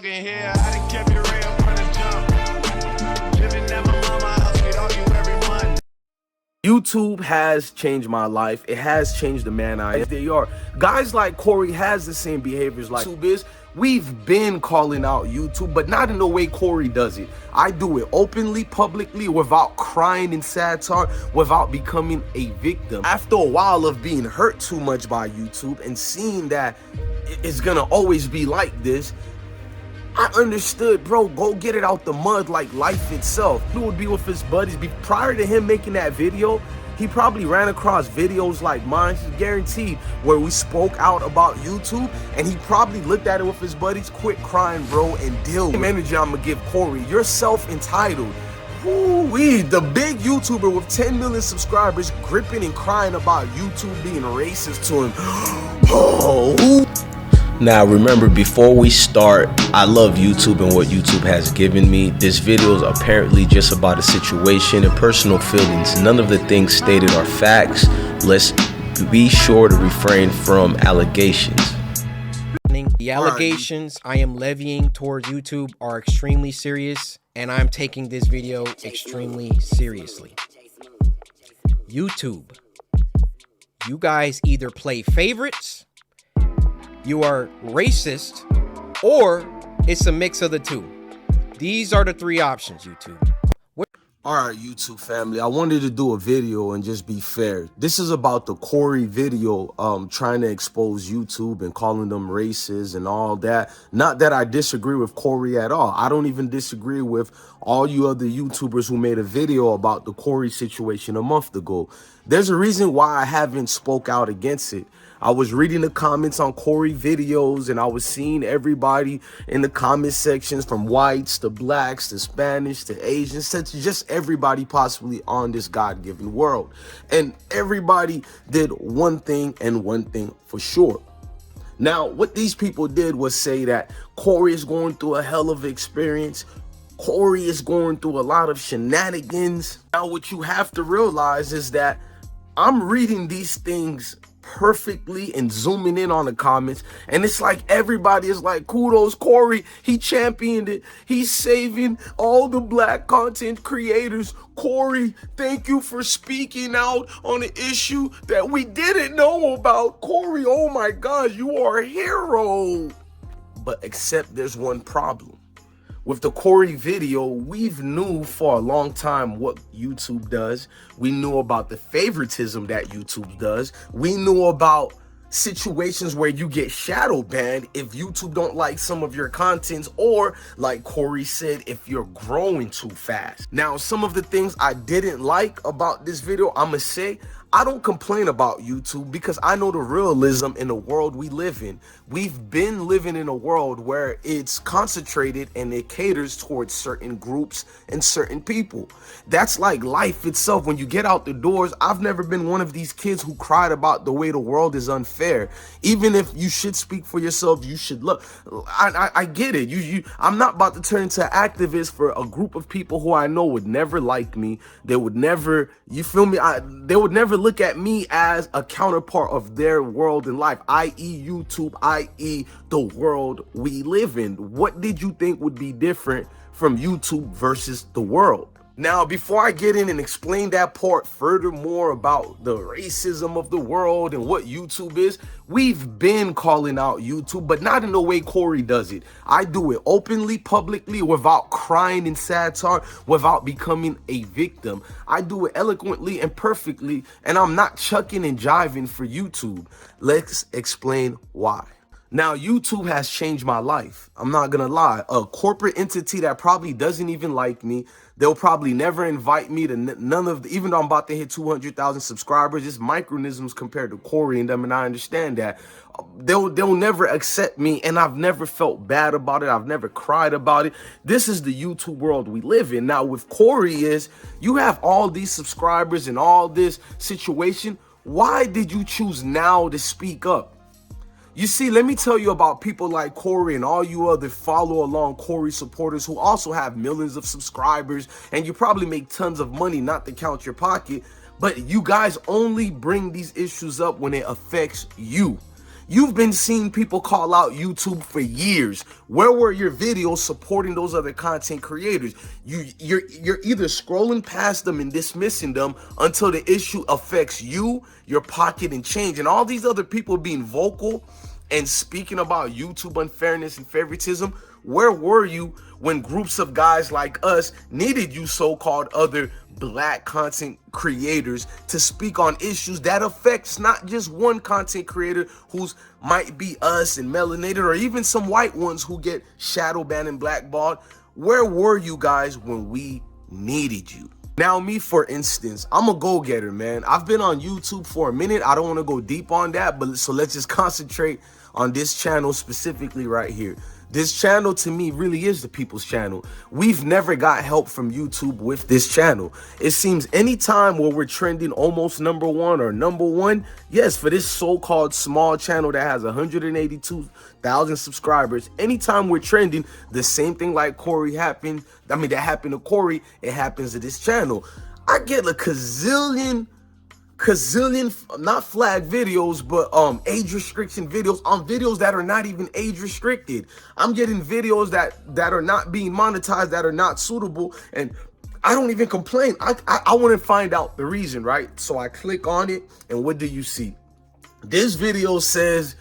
talking here. I done kept it real from the jump. Living at my mama's house, we'd argue every month. YouTube has changed my life. It has changed the man I am. They are. Guys like Cory has the same behaviors like YouTube is. We've been calling out YouTube, but not in the way Cory does it. I do it openly, publicly, without crying in satire, without becoming a victim. After a while of being hurt too much by YouTube and seeing that it's gonna always be like this, I understood, bro, go get it out the mud like life itself. He would be with his buddies. Prior to him making that video, he probably ran across videos like mine, guaranteed, where we spoke out about YouTube, and he probably looked at it with his buddies, quit crying, bro, and deal with the energy I'm gonna give Cory. You're self-entitled. Woo-wee, the big YouTuber with 10 million subscribers gripping and crying about YouTube being racist to him. Oh. Now remember, before we start, I love YouTube and what YouTube has given me. This video is apparently just about a situation and personal feelings. None of the things stated are facts. Let's be sure to refrain from allegations. The allegations I am levying towards YouTube are extremely serious, and I'm taking this video extremely seriously. YouTube, you guys either play favorites, you are racist, or it's a mix of the two. These are the three options, YouTube. All right, YouTube family, I wanted to do a video and just be fair. This is about the Cory video, trying to expose YouTube and calling them racist and all that. Not that I disagree with Cory at all. I don't even disagree with all you other YouTubers who made a video about the Cory situation a month ago. There's a reason why I haven't spoke out against it. I was reading the comments on Cory videos, and I was seeing everybody in the comment sections, from whites to blacks to Spanish to Asians, to just everybody possibly on this God-given world. And everybody did one thing, and one thing for sure. Now, what these people did was say that Cory is going through a hell of an experience. Cory is going through a lot of shenanigans. Now, what you have to realize is that I'm reading these things perfectly and zooming in on the comments, and it's like everybody is like, kudos Cory, he championed it, he's saving all the black content creators. Cory, thank you for speaking out on an issue that we didn't know about. Cory, oh my God, you are a hero. But except there's one problem. With the Cory video, we've knew for a long time what YouTube does. We knew about the favoritism that YouTube does. We knew about situations where you get shadow banned if YouTube don't like some of your contents, or like Cory said, if you're growing too fast. Now, some of the things I didn't like about this video, I'ma say, I don't complain about YouTube because I know the realism in the world we live in. We've been living in a world where it's concentrated and it caters towards certain groups and certain people. That's like life itself. When you get out the doors, I've never been one of these kids who cried about the way the world is unfair. Even if you should speak for yourself, you should look. I get it. I'm not about to turn into an activist for a group of people who I know would never like me. They would never, you feel me? They would never look at me as a counterpart of their world in life, i.e. YouTube, i.e. the world we live in. What did you think would be different from YouTube versus the world? Now, before I get in and explain that part furthermore about the racism of the world and what YouTube is, we've been calling out YouTube, but not in the way Cory does it. I do it openly, publicly, without crying in satire, without becoming a victim. I do it eloquently and perfectly, and I'm not chucking and jiving for YouTube. Let's explain why. Now, YouTube has changed my life. I'm not gonna lie. A corporate entity that probably doesn't even like me. They'll probably never invite me to none of the, even though I'm about to hit 200,000 subscribers, it's micronisms compared to Cory and them, and I understand that. They'll never accept me, and I've never felt bad about it. I've never cried about it. This is the YouTube world we live in. Now, with Cory is, you have all these subscribers and all this situation. Why did you choose now to speak up? You see, let me tell you about people like Cory and all you other follow along Cory supporters who also have millions of subscribers, and you probably make tons of money, not to count your pocket, but you guys only bring these issues up when it affects you. You've been seeing people call out YouTube for years. Where were your videos supporting those other content creators? You're either scrolling past them and dismissing them until the issue affects you, your pocket, and change. And all these other people being vocal and speaking about YouTube unfairness and favoritism. Where were you when groups of guys like us needed you so-called other black content creators to speak on issues that affects not just one content creator who's might be us and melanated, or even some white ones who get shadow banned and blackballed? Where were you guys when we needed you? Now, me, for instance, I'm a go-getter, man. I've been on YouTube for a minute. I don't want to go deep on that, but so let's just concentrate on this channel specifically right here. This channel to me really is the people's channel. We've never got help from YouTube with this channel. It seems anytime where we're trending almost #1 or #1, yes, for this so-called small channel that has 182,000 subscribers, anytime we're trending, the same thing like Cory happened, that happened to Cory, it happens to this channel. I get a gazillion, not flag videos, but age restriction videos on videos that are not even age restricted. I'm getting videos that are not being monetized, that are not suitable, and I don't even complain. I want to find out the reason, right? So I click on it, and what do you see? This video says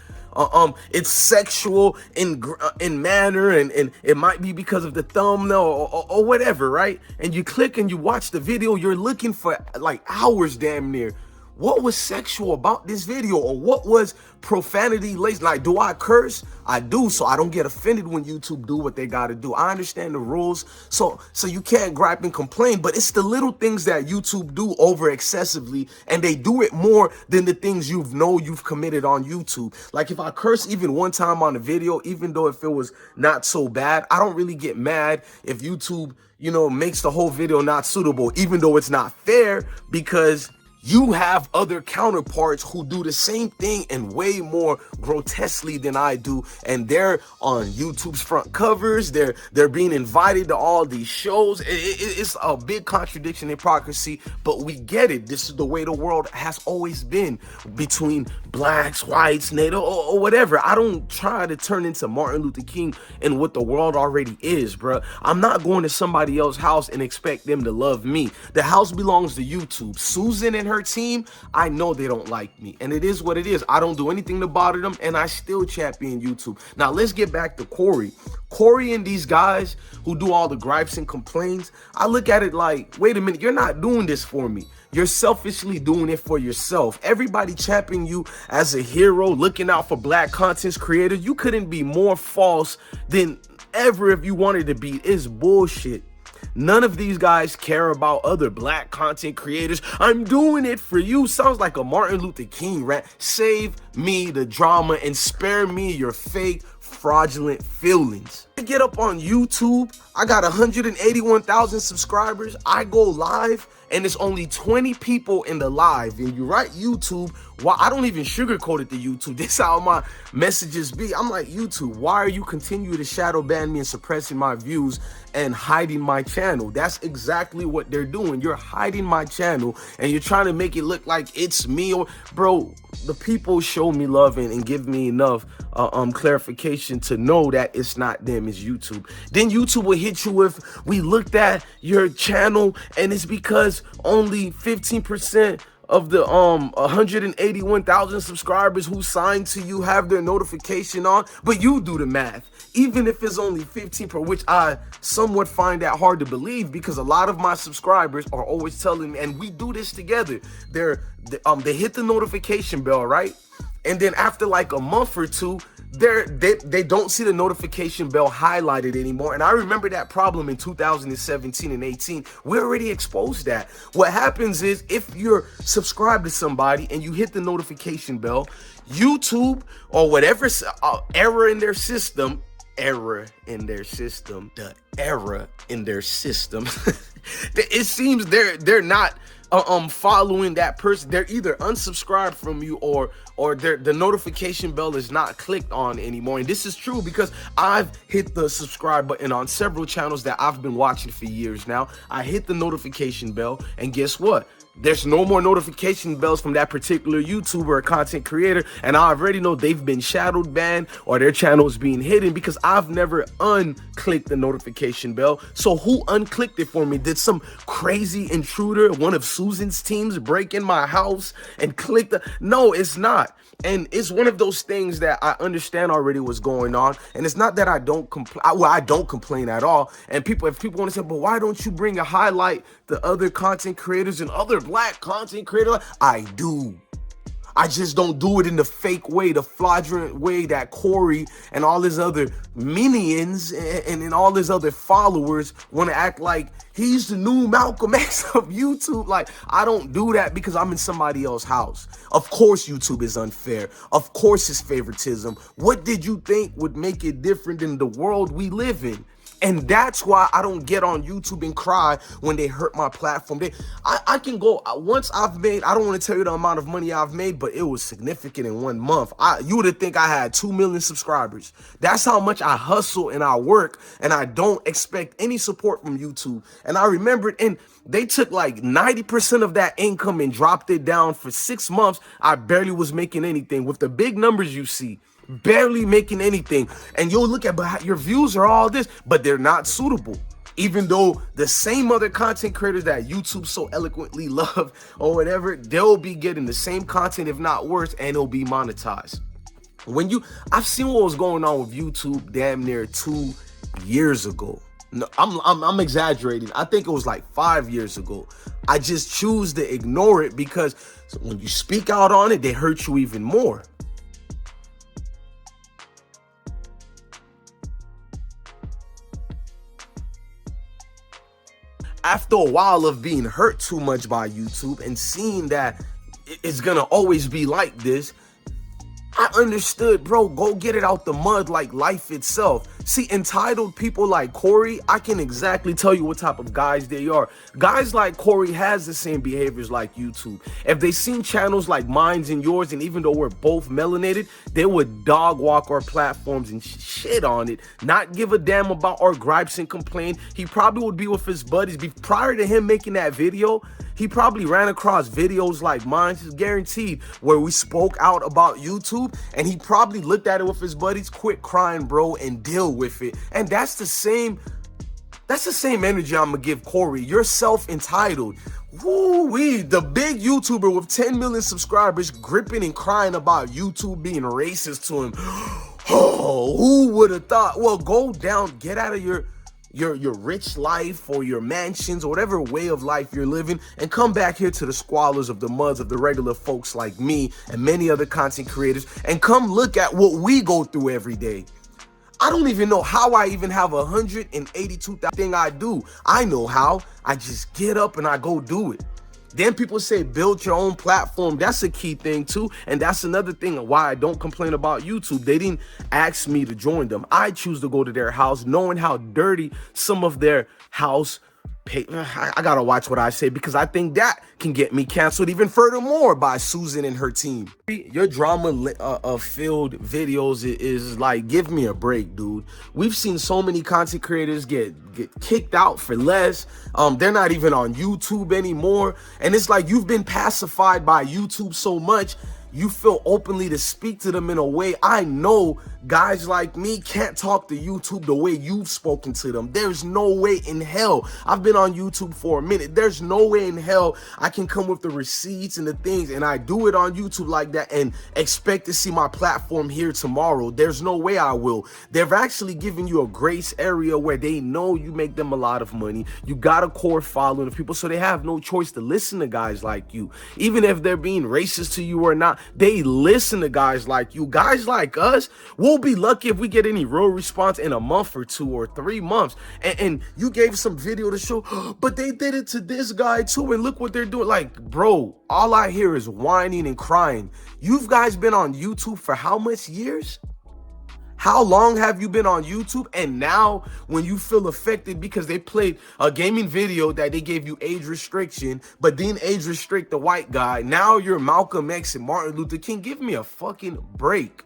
it's sexual in manner, and it might be because of the thumbnail or whatever, right? And you click and you watch the video, you're looking for like hours damn near. What was sexual about this video, or what was profanity laced? Like, do I curse? I do, so I don't get offended when YouTube do what they gotta do. I understand the rules, so you can't gripe and complain, but it's the little things that YouTube do over excessively, and they do it more than the things you've committed on YouTube. Like, if I curse even one time on a video, even though if it was not so bad, I don't really get mad if YouTube, makes the whole video not suitable, even though it's not fair, because you have other counterparts who do the same thing and way more grotesquely than I do, and they're on YouTube's front covers. They're being invited to all these shows. It's a big contradiction, hypocrisy, but we get it. This is the way the world has always been, between blacks, whites, native, or whatever. I don't try to turn into Martin Luther King and what the world already is, bruh. I'm not going to somebody else's house and expect them to love me. The house belongs to YouTube. Susan and her team, I know they don't like me, and it is what it is. I don't do anything to bother them, and I still champion YouTube. Now let's get back to Cory and these guys who do all the gripes and complaints. I look at it like, wait a minute, you're not doing this for me. You're selfishly doing it for yourself. Everybody championing you as a hero, looking out for black content creators. You couldn't be more false than ever if you wanted to be. It's bullshit. None of these guys care about other black content creators. I'm doing it for you. Sounds like a Martin Luther King rant. Save me the drama and spare me your fake, fraudulent feelings. I get up on YouTube. I got 181,000 subscribers. I go live, and it's only 20 people in the live. And you write YouTube. Why? I don't even sugarcoat it to YouTube. This is how my messages be. I'm like, YouTube, why are you continuing to shadow ban me and suppressing my views and hiding my channel? That's exactly what they're doing. You're hiding my channel, and you're trying to make it look like it's me. Or, bro, the people show me love and give me enough clarification to know that it's not them, it's YouTube. Then YouTube will hit you with, we looked at your channel, and it's because only 15% of the 181,000 subscribers who signed to you have their notification on. But you do the math. Even if it's only 15%, which I somewhat find that hard to believe, because a lot of my subscribers are always telling me, and we do this together, they hit the notification bell, right? And then after like a month or two, they don't see the notification bell highlighted anymore. And I remember that problem in 2017 and 18. We already exposed that. What happens is, if you're subscribed to somebody and you hit the notification bell, YouTube or whatever error in their system, it seems they're not following that person. They're either unsubscribed from you, or the notification bell is not clicked on anymore. And this is true because I've hit the subscribe button on several channels that I've been watching for years now. I hit the notification bell, and guess what? there's no more notification bells from that particular YouTuber or content creator, and I already know they've been shadowed banned or their channel is being hidden because I've never unclicked the notification bell. So who unclicked it for me? Did some crazy intruder, one of Susan's teams, break in my house and click the... No, it's not. And it's one of those things that I understand already what's going on. And it's not that I don't complain. Well, I don't complain at all. And if people want to say, but why don't you bring a highlight the other content creators and other black content creators? I do. I just don't do it in the fake way, the fraudulent way that Cory and all his other minions and all his other followers want to act like he's the new Malcolm X of YouTube. Like, I don't do that because I'm in somebody else's house. Of course YouTube is unfair. Of course it's favoritism. What did you think would make it different in the world we live in? And that's why I don't get on YouTube and cry when they hurt my platform. I can go, once I've made, I don't want to tell you the amount of money I've made, but it was significant in 1 month. You would have think I had 2 million subscribers. That's how much I hustle and I work, and I don't expect any support from YouTube. And I remembered, and they took like 90% of that income and dropped it down for 6 months. I barely was making anything with the big numbers you see. Barely making anything. And you'll look at, but your views are all this, but they're not suitable. Even though the same other content creators that YouTube so eloquently love or whatever, they'll be getting the same content, if not worse, and it'll be monetized. I've seen what was going on with YouTube damn near 2 years ago. No, I'm exaggerating. I think it was like 5 years ago. I just choose to ignore it because when you speak out on it, they hurt you even more. After a while of being hurt too much by YouTube and seeing that it's gonna always be like this, I understood, bro, go get it out the mud like life itself. See, entitled people like Cory, I can exactly tell you what type of guys they are. Guys like Cory has the same behaviors like YouTube. If they seen channels like mine and yours, and even though we're both melanated, they would dog walk our platforms and shit on it, not give a damn about our gripes and complain. He probably would be with his buddies. Prior to him making that video, he probably ran across videos like mine, it's guaranteed, where we spoke out about YouTube, and he probably looked at it with his buddies, quit crying, bro, and deal with it. And that's the same energy I'm gonna give Cory. You're self-entitled. Woo-wee, the big YouTuber with 10 million subscribers gripping and crying about YouTube being racist to him. Oh, who would have thought? Well, go down, get out of your rich life or your mansions or whatever way of life you're living, and come back here to the squalors of the muds of the regular folks like me and many other content creators, and come look at what we go through every day. I don't even know how I even have 182,000 thing I do. I know how. I just get up and I go do it. Then people say build your own platform. That's a key thing too. And that's another thing why I don't complain about YouTube. They didn't ask me to join them. I choose to go to their house knowing how dirty some of their house I gotta watch what I say because I think that can get me canceled even furthermore by Susan and her team. Your drama filled videos is like, give me a break, dude. We've seen so many content creators get kicked out for less. They're not even on YouTube anymore. And it's like you've been pacified by YouTube so much, you feel openly to speak to them in a way. I know guys like me can't talk to YouTube the way you've spoken to them. There's no way in hell. I've been on YouTube for a minute. There's no way in hell I can come with the receipts and the things and I do it on YouTube like that and expect to see my platform here tomorrow. There's no way I will. They've actually given you a grace area where they know you make them a lot of money. You got a core following of people, so they have no choice to listen to guys like you. Even if they're being racist to you or not, they listen to guys like you. Guys like us, we'll be lucky if we get any real response in a month or 2 or 3 months. And you gave some video to show, but they did it to this guy too, and look what they're doing. Like, bro, all I hear is whining and crying. You guys been on YouTube for how much years? How long have you been on YouTube? And now when you feel affected because they played a gaming video that they gave you age restriction, but didn't age restrict the white guy, now you're Malcolm X and Martin Luther King. Give me a fucking break.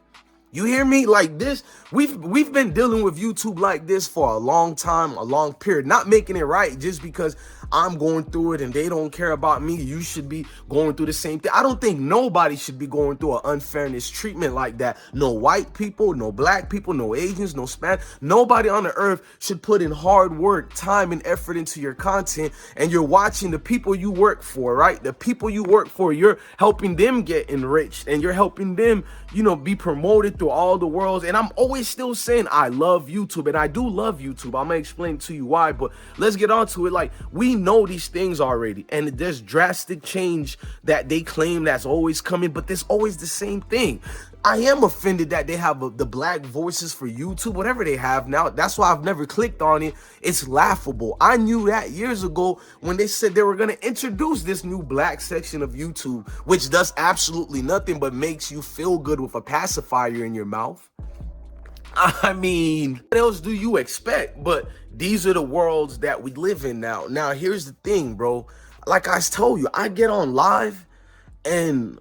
You hear me? Like this, we've been dealing with YouTube like this for a long time, a long period, not making it right just because I'm going through it and they don't care about me, you should be going through the same thing. I don't think nobody should be going through an unfairness treatment like that. No white people, no black people, no Asians, no Spanish. Nobody on the earth should put in hard work, time, and effort into your content, and you're watching the people you work for, right? The people you work for, you're helping them get enriched, and you're helping them, you know, be promoted through all the worlds. And I'm always still saying I love YouTube, and I do love YouTube. I'm gonna explain to you why, but let's get on to it. Like, we know these things already, and there's drastic change that they claim that's always coming, but there's always the same thing. I am offended that they have the black voices for YouTube, whatever they have now. That's why I've never clicked on it. It's laughable. I knew that years ago when they said they were going to introduce this new black section of YouTube, which does absolutely nothing but makes you feel good with a pacifier in your mouth. I mean, what else do you expect? But these are the worlds that we live in now. Now, here's the thing, bro. Like I told you, I get on live and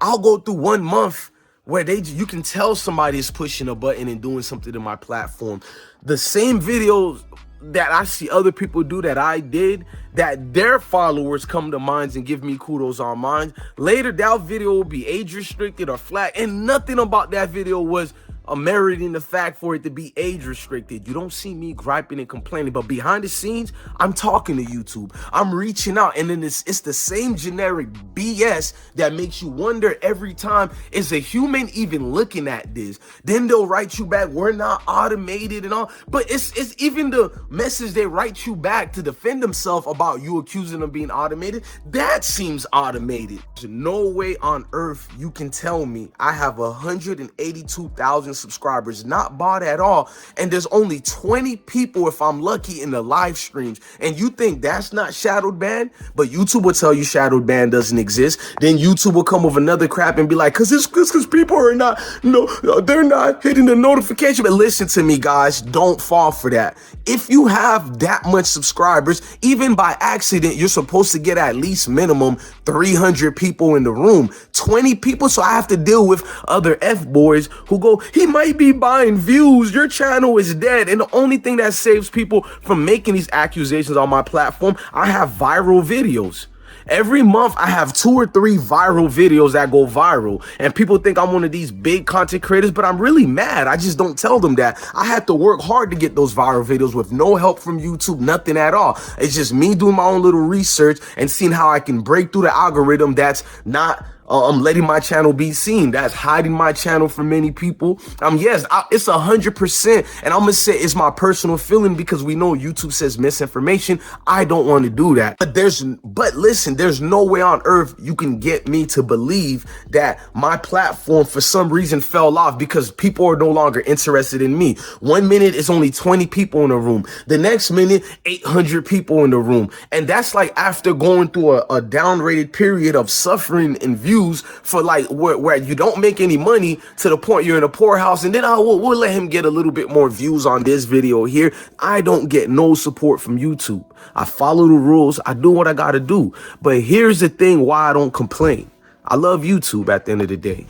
I'll go through 1 month where you can tell somebody is pushing a button and doing something to my platform. The same videos that I see other people do that I did, that their followers come to minds and give me kudos on mine. Later, that video will be age restricted or flat, and nothing about that video was meriting the fact for it to be age restricted. You don't see me griping and complaining, but behind the scenes, I'm talking to YouTube. I'm reaching out, and then it's the same generic BS that makes you wonder every time, is a human even looking at this? Then they'll write you back, we're not automated and all, but it's even the message they write you back to defend themselves about you accusing them of being automated. That seems automated. There's no way on earth you can tell me I have 182,000 subscribers, not bought at all, and there's only 20 people if I'm lucky in the live streams, and you think that's not shadowed ban? But YouTube will tell you shadowed ban doesn't exist. Then YouTube will come with another crap and be like, because people are not, they're not hitting the notification. But listen to me, guys, don't fall for that. If you have that much subscribers, even by accident, you're supposed to get at least minimum 300 people in the room. 20 people, so I have to deal with other F-boys who go, he might be buying views, your channel is dead. And the only thing that saves people from making these accusations on my platform, I have viral videos. Every month I have 2 or 3 viral videos that go viral, and people think I'm one of these big content creators, but I'm really mad. I just don't tell them that. I had to work hard to get those viral videos with no help from YouTube, nothing at all. It's just me doing my own little research and seeing how I can break through the algorithm that's not letting my channel be seen, that's hiding my channel from many people. Yes, it's 100%, and I'm gonna say it's my personal feeling, because we know YouTube says misinformation. I don't want to do that, but listen, there's no way on earth you can get me to believe that my platform for some reason fell off because people are no longer interested in me. 1 minute it's only 20 people in a room, the next minute 800 people in the room, and that's like after going through a downrated period of suffering and views for like where you don't make any money, to the point you're in a poorhouse, and then we'll let him get a little bit more views on this video here. I don't get no support from YouTube. I follow the rules, I do what I gotta do. But here's the thing why I don't complain. I love YouTube at the end of the day.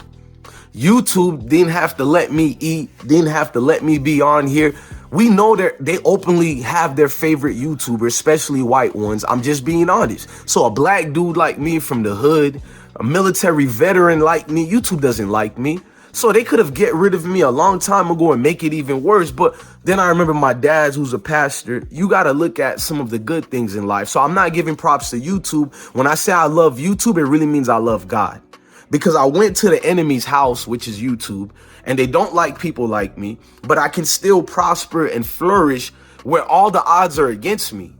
YouTube didn't have to let me eat, didn't have to let me be on here. We know that they openly have their favorite YouTubers, especially white ones. I'm just being honest. So a black dude like me from the hood, a military veteran like me, YouTube doesn't like me. So they could have get rid of me a long time ago and make it even worse. But then I remember my dad, who's a pastor. You got to look at some of the good things in life. So I'm not giving props to YouTube. When I say I love YouTube, it really means I love God. Because I went to the enemy's house, which is YouTube, and they don't like people like me, but I can still prosper and flourish where all the odds are against me.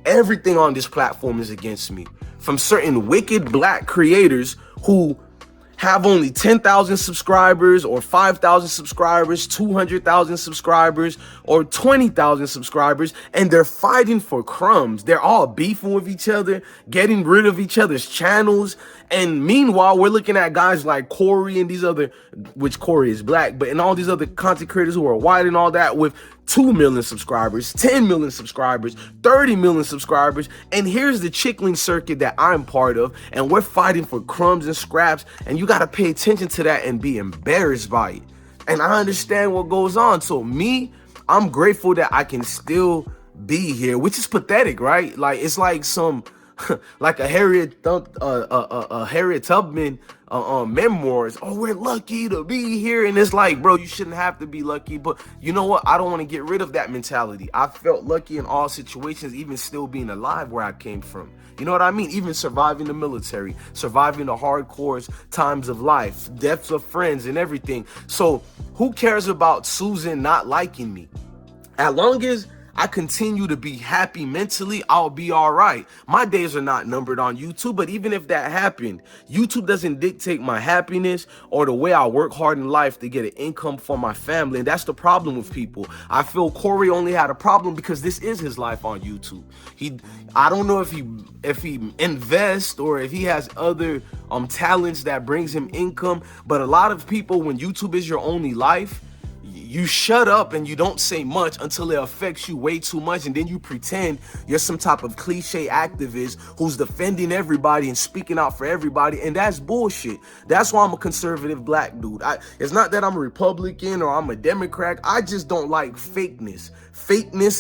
Everything on this platform is against me. From certain wicked black creators who have only 10,000 subscribers or 5,000 subscribers, 200,000 subscribers, or 20,000 subscribers, and they're fighting for crumbs. They're all beefing with each other, getting rid of each other's channels. And meanwhile, we're looking at guys like Cory and these other, which Cory is black, but and all these other content creators who are white and all that with 2 million subscribers, 10 million subscribers, 30 million subscribers. And here's the chickling circuit that I'm part of, and we're fighting for crumbs and scraps, and you got to pay attention to that and be embarrassed by it. And I understand what goes on. So me, I'm grateful that I can still be here, which is pathetic, right? Like, it's like some like a Harriet Tubman memoirs. Oh, we're lucky to be here. And it's like, bro, you shouldn't have to be lucky. But you know what? I don't want to get rid of that mentality. I felt lucky in all situations, even still being alive where I came from. You know what I mean? Even surviving the military, surviving the hardcore times of life, deaths of friends and everything. So who cares about Susan not liking me? As long as I continue to be happy mentally, I'll be all right. My days are not numbered on YouTube, but even if that happened, YouTube doesn't dictate my happiness or the way I work hard in life to get an income for my family. And that's the problem with people. I feel Corey only had a problem because this is his life on YouTube. I don't know if he invests or if he has other talents that brings him income, but a lot of people, when YouTube is your only life, you shut up and you don't say much until it affects you way too much, and then you pretend you're some type of cliche activist who's defending everybody and speaking out for everybody, and that's bullshit. That's why I'm a conservative black dude. It's not that I'm a Republican or I'm a Democrat. I just don't like fakeness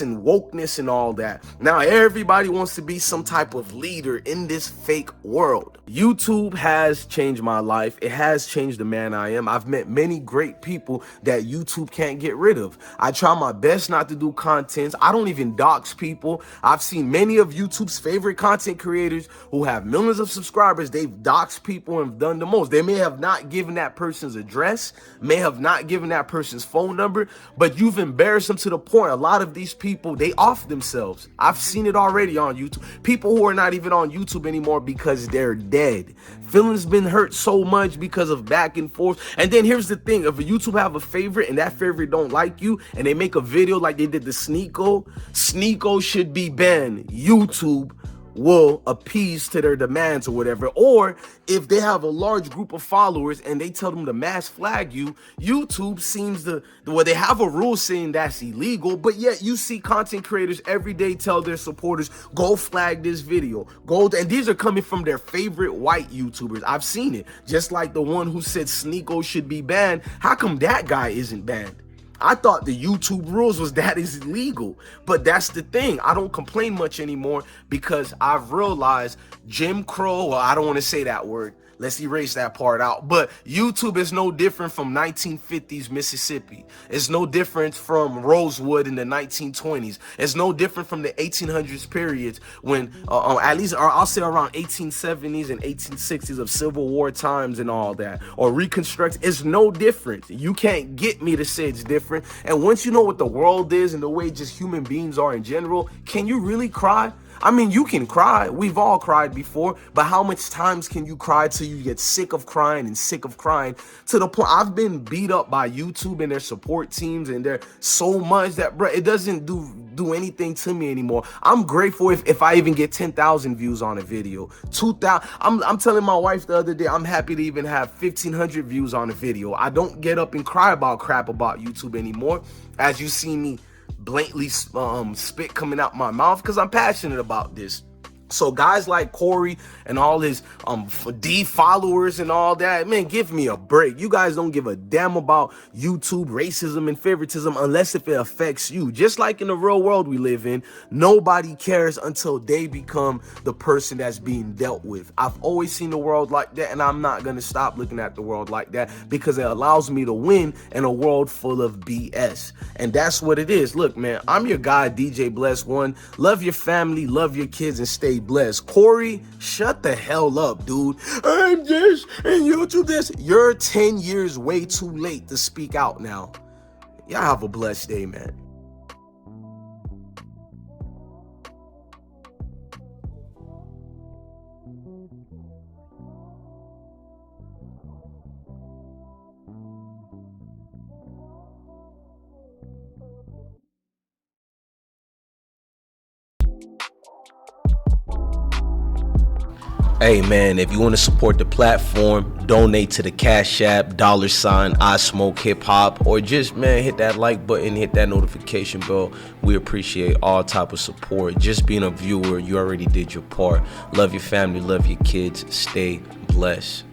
and wokeness and all that. Now everybody wants to be some type of leader in this fake world. YouTube has changed my life. It has changed the man I am. I've met many great people that YouTube can't get rid of. I try my best not to do contents. I don't even dox people. I've seen many of YouTube's favorite content creators who have millions of subscribers. They've doxed people and done the most. They may have not given that person's address, may have not given that person's phone number, but you've embarrassed them to the point. A lot of these people, they off themselves. I've seen it already on YouTube. People who are not even on YouTube anymore because they're dead. Feelings been hurt so much because of back and forth. And then here's the thing, if a YouTube have a favorite and that favorite don't like you and they make a video like they did the Sneeko should be banned. YouTube will appease to their demands or whatever. Or if they have a large group of followers and they tell them to mass flag you, YouTube seems to, well, they have a rule saying that's illegal, but yet you see content creators every day tell their supporters, go flag this video, and these are coming from their favorite white YouTubers. I've seen it, just like the one who said Sneeko should be banned. How come that guy isn't banned? I thought the YouTube rules was that is illegal, but that's the thing. I don't complain much anymore because I've realized Jim Crow, well, I don't want to say that word. Let's erase that part out. But YouTube is no different from 1950s Mississippi. It's no different from Rosewood in the 1920s. It's no different from the 1800s periods when, at least, or I'll say around 1870s and 1860s of Civil War times and all that, or Reconstruct. It's no different. You can't get me to say it's different. And once you know what the world is and the way just human beings are in general, can you really cry? I mean, you can cry. We've all cried before, but how much times can you cry till you get sick of crying and sick of crying? To the point I've been beat up by YouTube and their support teams, and they're so much that, bro, it doesn't do anything to me anymore. I'm grateful if I even get 10,000 views on a video. 2,000. I'm telling my wife the other day, I'm happy to even have 1,500 views on a video. I don't get up and cry about crap about YouTube anymore, as you see me blatantly spit coming out my mouth, because I'm passionate about this. So guys like Corey and all his D followers and all that, man, give me a break. You guys don't give a damn about YouTube racism and favoritism unless if it affects you. Just like in the real world we live in, nobody cares until they become the person that's being dealt with. I've always seen the world like that, and I'm not gonna stop looking at the world like that because it allows me to win in a world full of BS. And that's what it is. Look, man, I'm your guy, DJ Blessone. Love your family, love your kids, and stay blessed. Corey, shut the hell up, dude. I'm this and YouTube this. You're 10 years way too late to speak out now. Y'all have a blessed day, man. Hey man, if you want to support the platform, donate to the Cash App, $, IsmokeHiphop, or just, man, hit that like button, hit that notification bell. We appreciate all type of support. Just being a viewer, you already did your part. Love your family, love your kids. Stay blessed.